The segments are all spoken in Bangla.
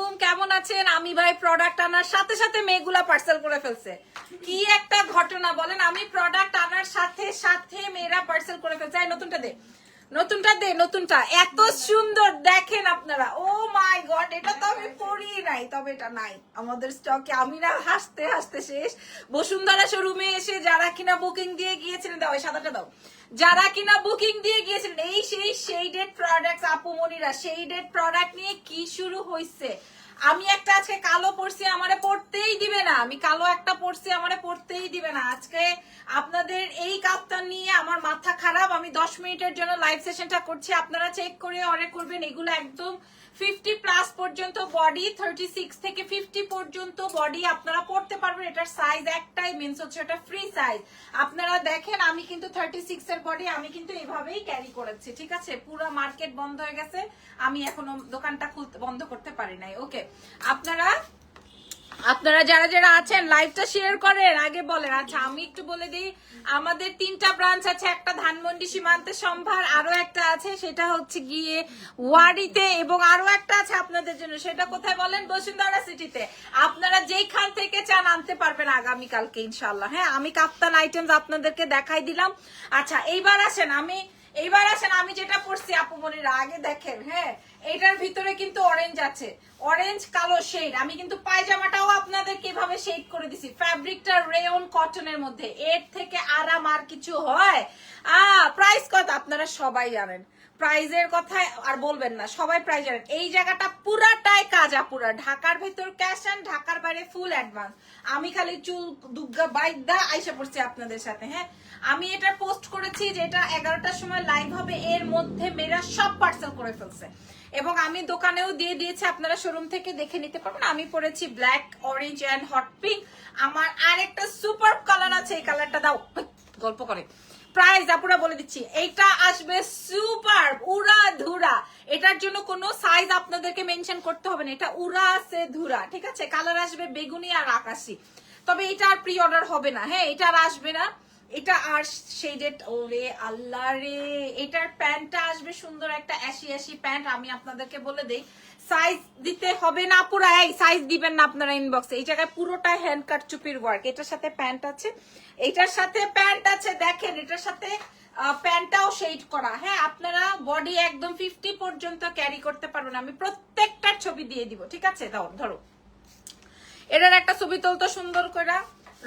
আলাইকুম, কেমন আছেন? আমি ভাই প্রোডাক্ট আনার সাথে সাথে মেয়েগুলা পার্সেল করে ফেলছে। কি একটা ঘটনা বলেন, আমি প্রোডাক্ট আনার সাথে সাথে মেয়েরা পার্সেল করে ফেলছে। নতুনটা দে, নতুনটা দে, নতুনটা এত সুন্দর দেখেন আপনারা। ও মাই গড, এটা তো আমি পরি নাই, তবে এটা নাই আমাদের স্টকে। আমি না হাসতে হাসতে শেষ। বসুন্ধরা শোরুমে এসে যারা কিনা বুকিং দিয়ে গিয়েছিলেন, দাও এই সাদাটা দাও, যারা কিনা বুকিং দিয়ে গিয়েছিলেন এই সেই শেডেড প্রোডাক্টস, আপুমনিরা শেডেড প্রোডাক্ট নিয়ে কি শুরু হয়েছে। আমি একটা আজকে কালো পরছি, আমারে পড়তেই দিবে না। আমি কালো একটা পরছি, আমারে পড়তেই দিবে না। আজকে আপনাদের এই কাপটা নিয়ে আমার মাথা খারাপ। আমি 10 মিনিটের জন্য লাইভ সেশনটা করছি, আপনারা চেক করে অর্ডার করবেন। এগুলো একদম 50 প্লাস পর্যন্ত বডি, 36 থেকে 50 পর্যন্ত বডি আপনারা পড়তে পারবেন। এটার সাইজ একটাই, মিন্স হচ্ছে এটা ফ্রি সাইজ। আপনারা দেখেন আমি কিন্তু 36 এর বডি আমি কিন্তু এইভাবেই ক্যারি করেছি, ঠিক আছে। পুরো মার্কেট বন্ধ হয়ে গেছে, আমি এখনো দোকানটা খুলতে বন্ধ করতে পারি নাই। ওকে, আপনারা যারা যারা আছেন লাইভটা শেয়ার করেন, আগে বলেন। আচ্ছা আমি একটু বলে দিই, আমাদের 3টা ব্রাঞ্চ আছে। একটা ধানমন্ডি সীমান্তে সম্ভার, আরো একটা আছে সেটা হচ্ছে গিয়ে ওয়ারিতে, এবং আরো একটা আছে আপনাদের জন্য, সেটা কোথায় বলেন? বসুন্ধরা সিটিতে। আপনারা যেইখান থেকে চান আনতে পারবেন আগামীকালকে ইনশাল্লাহ। হ্যাঁ, আমি কাপ্তান আইটেমস আপনাদেরকে দেখাই দিলাম। আচ্ছা এইবার আসেন, আমি যেটা পড়ছি আপুমনিরা আগে দেখেন। হ্যাঁ, এটার ভিতরে কিন্তু অরেঞ্জ আছে, অরেঞ্জ কালো শেড। আমি কিন্তু পায়জামাটাও আপনাদের কিভাবে শেড করে দিছি। ফ্যাব্রিকটা রেয়ন কটনের মধ্যে, এর থেকে আরাম আর কিছু হয়? প্রাইস কত আপনারা সবাই জানেন, প্রাইজের কথা আর বলবেন না, সবাই প্রাইস জানেন। এই জায়গাটা পুরাটাই কাজ আপুরা, ঢাকার ভেতর ক্যাশ অ্যান্ড ঢাকার বাইরে ফুল অ্যাডভান্স। আমি খালি চুল দুগ্গা বাইদা আইসা পড়ছি আপনাদের সাথে। হ্যাঁ, আমি এটা পোস্ট করেছি যে এটা 11টার সময় লাইভ হবে, এর মধ্যে মেয়েরা সব পার্সেল করে ফেলছে এবং আমি দোকানেও দিয়ে দিয়েছি, আপনারা শোরুম থেকে দেখে নিতে পারবেন। আমি পরেছি black, orange and hot pink. আমার আরেকটা সুপার কালার আছে, এই কালারটা দাও, গল্প করে। প্রাইস আপুরা বলে দিচ্ছি, এইটা আসবে সুপার উড়া ধুরা। এটার জন্য কোনো সাইজ আপনাদেরকে মেনশন করতে হবে না, এটা উড়া আছে ধুরা, ঠিক আছে। কালার আসবে বেগুনি আর আকাশি, তবে এটা আর প্রি অর্ডার হবে না। হ্যাঁ, এটা আর আসবে না, এটা আর শেডেড। ওরে আল্লাহ রে, এটার প্যান্টটা আসবে সুন্দর একটা অ্যাশি প্যান্ট। আমি আপনাদেরকে বলে দেই, সাইজ দিতে হবে না পুরা, এই সাইজ দিবেন না আপনারা ইনবক্সে। এই জায়গায় পুরোটা হ্যান্ড কাট চুপির ওয়ার্ক। এটার সাথে প্যান্ট আছে, এটার সাথে প্যান্ট আছে, দেখেন এটার সাথে প্যান্টটাও শেড করা। হ্যাঁ, আপনারা বডি একদম 50 পর্যন্ত ক্যারি করতে পারবেন। আমি প্রত্যেকটার ছবি দিয়ে দিব, ঠিক আছে। দাও ধরো, এটার একটা ছবি তুলতো সুন্দর করে,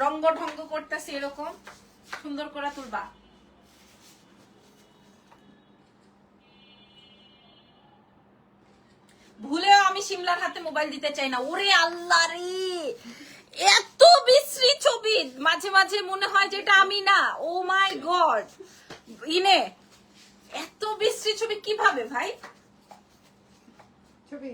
রঙ্গ ঢঙ্গ করতেছি এরকম সুন্দর করে তুলবা। ভুলেও আমি শিমলার হাতে মোবাইল দিতে চাই না। ওরে আল্লাহ রে, এত বিশ্রী ছবি, মাঝে মাঝে মনে হয় যেটা আমি না। ও মাই গড, ইনে এত বিশ্রী ছবি কিভাবে ভাই? ছবি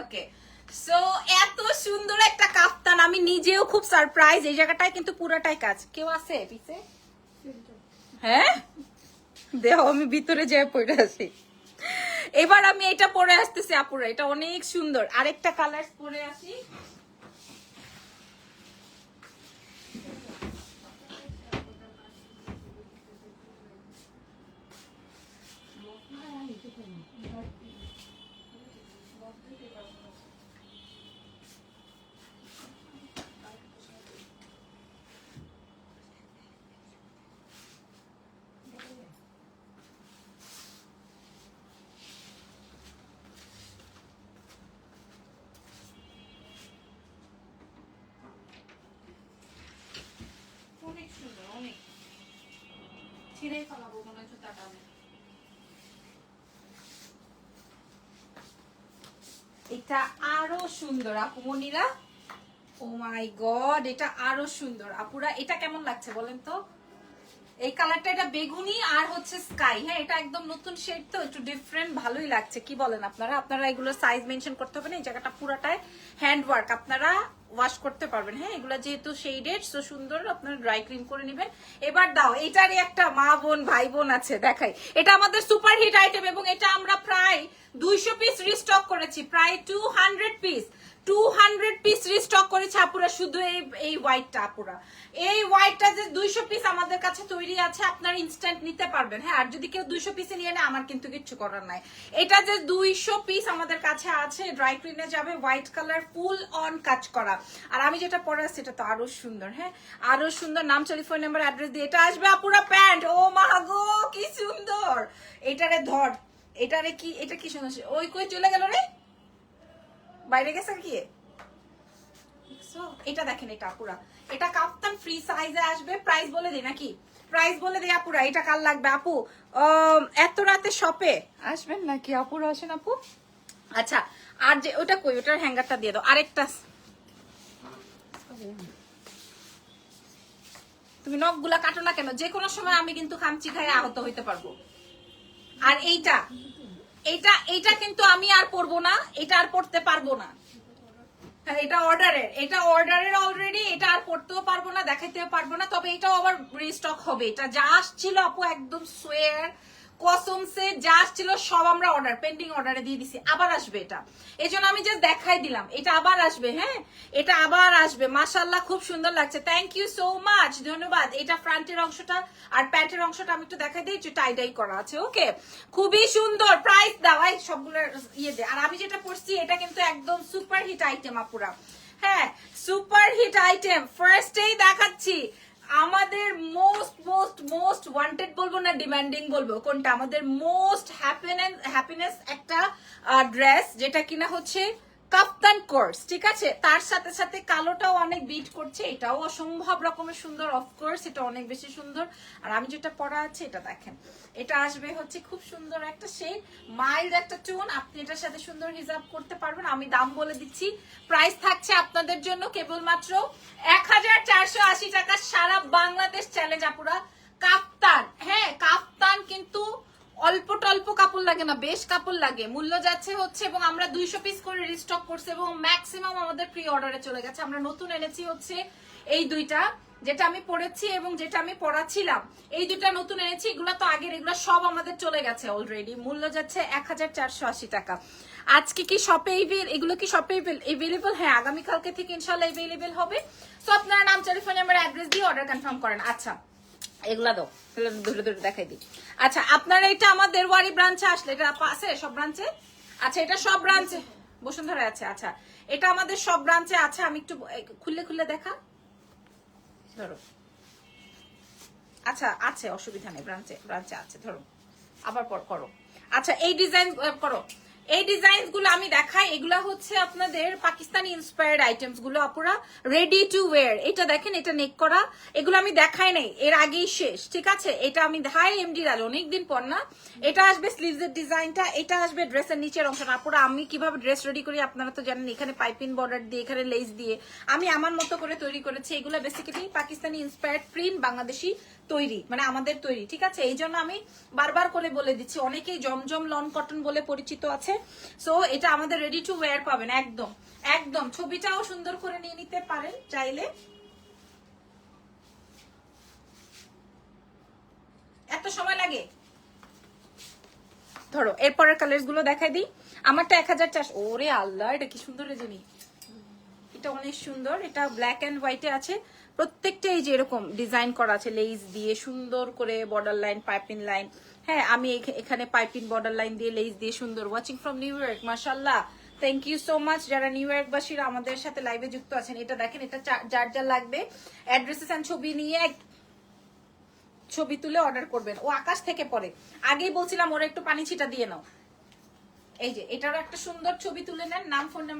ওকে, সো এত সুন্দর একটা কাফতান, আমি নিজেও খুব সারপ্রাইজ। এই জায়গাটায় কিন্তু পুরাটাই কাজ। কেউ আছে পিছে? হ্যাঁ, দেখো আমি ভিতরে যাই পড়ে আছি। এবার আমি এটা পরে আসতেছি আপুরা, এটা অনেক সুন্দর। আরেকটা কালার পরে আসি। অনেক সুন্দর, অনেক ছিঁড়ে ফেলাবো মনে হচ্ছে টাকা। এটা আরো সুন্দর আপুমনিরা, ও মাই গড, এটা আরো সুন্দর আপুরা। এটা কেমন লাগছে বলেন তো? এই কালারটা, এটা বেগুনি আর হচ্ছে স্কাই। হ্যাঁ, এটা একদম নতুন শেড তো একটু ডিফারেন্ট, ভালোই লাগছে। কি বলেন আপনারা এগুলো সাইজ মেনশন করতে হবে না। এই জায়গাটা পুরাটায় হ্যান্ড ওয়ার্ক, আপনারা ওয়াশ করতে পারবেন। হ্যাঁ, এগুলো যেহেতু শেডেড সো সুন্দর, আপনারা ড্রাই ক্লিন করে নেবেন। এবার দাও, এটারই একটা মা বোন ভাই বোন আছে, দেখাই। এটা আমাদের সুপার হিট আইটেম এবং এটা আমরা প্রায় 200 পিস রিস্টক করেছি, প্রায় 200 পিস, 200 পিস রিস্টক করেছে আপুরা, শুধু এই হোয়াইটটা আপুরা। এই হোয়াইটটা যে 200 পিস আমাদের কাছে তৈরি আছে, আপনার ইনস্ট্যান্ট নিতে পারবেন। হ্যাঁ, আর যদি কেউ 200 পিসে নিয়ে নেয় আমার কিন্তু কিচ্ছু করার নাই। এটা যে 200 পিস আমাদের কাছে আছে, ড্রাই ক্লিনে যাবে, হোয়াইট কালার ফুল অন কাজ করা। আর আমি যেটা পরে আসছি এটা তো আরো সুন্দর। হ্যাঁ, আরো সুন্দর, নাম, টেলিফোন নাম্বার, অ্যাড্রেস দিয়ে এটা আসবে আপুরা প্যান্ট। ও মা গো কি সুন্দর, এটারে ধর, এটারে কি, এটা কি সুন্দর। ওই কই চলে গেল রে, বাইরে গেছে কি? এটা দেখেন, এটা আপুরা, এটা কাপ্তান ফ্রি সাইজে আসবে। প্রাইস বলে দিই নাকি? প্রাইস বলে দিই আপুরা। এটা কাল লাগবে আপু? এত রাতে শপে আসবেন নাকি আপুরা? আসেন আপু। আচ্ছা, আর যে ওটা কই, ওটার হ্যাঙ্গারটা দিয়ে দাও। আরেকটা, তুমি নখগুলা কাটো না কেন? যে কোনো সময় আমি কিন্তু খামচি খাই আহত হইতে পারবো। আর এইটা এইটা এইটা কিন্তু আমি আর পরবো না, এটা আর পড়তে পারবো না। এটা অর্ডারের অলরেডি, এটা আর পড়তেও পারবো না, দেখাইতেও পারবো না। তবে এটাও আবার রিস্টক হবে। এটা যা আসছিল আপু, একদম সোয়ার কসম সে যা আসছিল সব আমরা অর্ডার, পেন্ডিং অর্ডারে দিয়ে দিছি। আবার আসবে এটা, এই জন্য আমি জাস্ট দেখাই দিলাম। এটা আবার আসবে। হ্যাঁ, এটা আবার আসবে। মাশাআল্লাহ, খুব সুন্দর লাগছে। থ্যাংক ইউ সো মাচ, ধন্যবাদ। এটা ফ্রন্টের অংশটা, আর প্যান্টের অংশটা আমি একটু দেখাই দিই, একটু টাই ডাই করা আছে। ওকে, খুবই সুন্দর। প্রাইস দাও, এই সবগুলো ইয়ে দে। আর আমি যেটা পড়ছি এটা কিন্তু একদম সুপার হিট আইটেম আপুরা। হ্যাঁ, সুপার হিট আইটেম। ফার্স্টেই দেখাচ্ছি আমাদের মোস্ট মোস্ট মোস্ট ওয়ান্টেড বলবো না ডিমান্ডিং বলবো, কোনটা? আমাদের মোস্ট হ্যাপিনেস একটা ড্রেস, যেটা কিনা হচ্ছে কাপ্তান কোর্স। ঠিক আছে, তার সাথে সাথে কালোটাও অনেক বিট করছে, এটাও অসম্ভব রকমের সুন্দর। অফকোর্স এটা অনেক বেশি সুন্দর। আর আমি যেটা পরা আছে এটা দেখেন, এটা আসবে হচ্ছে খুব সুন্দর একটা শেড, মাইল্ড একটা টোন। আপনি এটার সাথে সুন্দর হিজাব করতে পারবেন। আমি দাম বলে দিচ্ছি, প্রাইস থাকছে আপনাদের জন্য কেবলমাত্র 1480 টাকা। সারা বাংলাদেশ চ্যালেঞ্জ আপুরা। কাপ্তান, হ্যাঁ কাপ্তান কিন্তু অল্প টল্প কাপড় লাগে না, বেশ কাপড় লাগে। মূল্য যাচ্ছে হচ্ছে, এবং আমরা 200 পিস করে রিস্টক করছি এবং ম্যাক্সিমাম আমাদের প্রি অর্ডারে চলে গেছে। আমরা নতুন এনেছি হচ্ছে এই দুইটা, যেটা আমি পরেছি এবং যেটা আমি পরাছিলাম, এই দুইটা নতুন এনেছি। এগুলো তো আগের, এগুলো সব আমাদের চলে গেছে অলরেডি। মূল্য যাচ্ছে 1480 টাকা। আজকে কি শপে এগুলো কি শপে এভেলেবল? হ্যাঁ, আগামীকালকে থেকে ইনশাল্লাহ এভেলেবল হবে। তো আপনারা নাম, টেলিফোন নাম্বার, অ্যাড্রেস দিয়ে অর্ডার কনফার্ম করেন। আচ্ছা, এগুলা দাও, ধরে ধরে দেখাই দিই। আচ্ছা, আপনারা এটা আমাদের ওয়ারি ব্রাঞ্চে আসলে, এটা আছে সব ব্রাঞ্চে? আচ্ছা, এটা সব ব্রাঞ্চে বসুন্ধরা আছে। আচ্ছা, এটা আমাদের সব ব্রাঞ্চে আছে। আমি একটু খুললে খুললে দেখা, ধরো। আচ্ছা, আছে, অসুবিধা নেই, ব্রাঞ্চে ব্রাঞ্চে আছে। ধরো, আবার পর করো। আচ্ছা, এই ডিজাইন করো। এই ডিজাইন গুলো আমি দেখাই, এগুলা হচ্ছে আপনাদের পাকিস্তানি ইন্সপায়ার্ড আইটেমস গুলো আপুরা, রেডি টু ওয়্যার। এটা দেখেন, এটা নেক করা, এগুলো আমি দেখাই নাই, এর আগেই শেষ। ঠিক আছে, এটা আমি হাই এমডি রাজ অনেকদিন পর না। এটা আসবে স্লিভস এর ডিজাইনটা, এটা আসবে ড্রেসের নিচের অংশটা। আপুরা, আমি কিভাবে ড্রেস রেডি করি আপনারা তো জানেন, এখানে পাইপিং বর্ডার দিয়ে, এখানে লেস দিয়ে আমি আমার মতো করে তৈরি করেছি। এগুলো basically Pakistani inspired print, Bangladeshi তৈরি, মানে আমাদের তৈরি। ঠিক আছে, এই জন্য আমি বারবার করে বলে দিচ্ছি, অনেকেই জমজম লন কটন বলে পরিচিত আছে। সো এটা আমাদের রেডি টু ওয়্যার পাবেন একদম একদম। ছবিটাও সুন্দর করে নিয়ে নিতে পারেন চাইলে। এত সময় লাগে? ধরো, এরপরের কালার গুলো দেখাই দিই। আমারটা 1400। ওরে আল্লাহ, এটা কি সুন্দর রেজনি, এটা অনেক সুন্দর। এটা ব্ল্যাক এন্ড হোয়াইটে আছে, প্রত্যেকটা এই যে এরকম ডিজাইন করা আছে, লেস দিয়ে সুন্দর করে বর্ডার লাইন, পাইপিং লাইন। হ্যাঁ, আমি এখানে পাইপিং বর্ডার লাইন দিয়ে, লেস দিয়ে সুন্দর। ওয়াচিং ফ্রম নিউ ইয়র্ক, মাশাআল্লাহ, থ্যাংক ইউ সো মাচ যারা নিউ ইয়র্কবাসীরা আমাদের সাথে লাইভে যুক্ত আছেন। এটা দেখেন, এটা যার যার লাগবে অ্যাড্রেসেস এন্ড ছবি নিয়ে ছবি তুলে অর্ডার করবেন। ও আকাশ থেকে পড়ে, আগেই বলছিলাম ওরা একটু পানি ছিটা দিয়ে নাও। এই যে এটারও একটা সুন্দর ছবি তুলে নেন, নাম, ফোন নাম্বার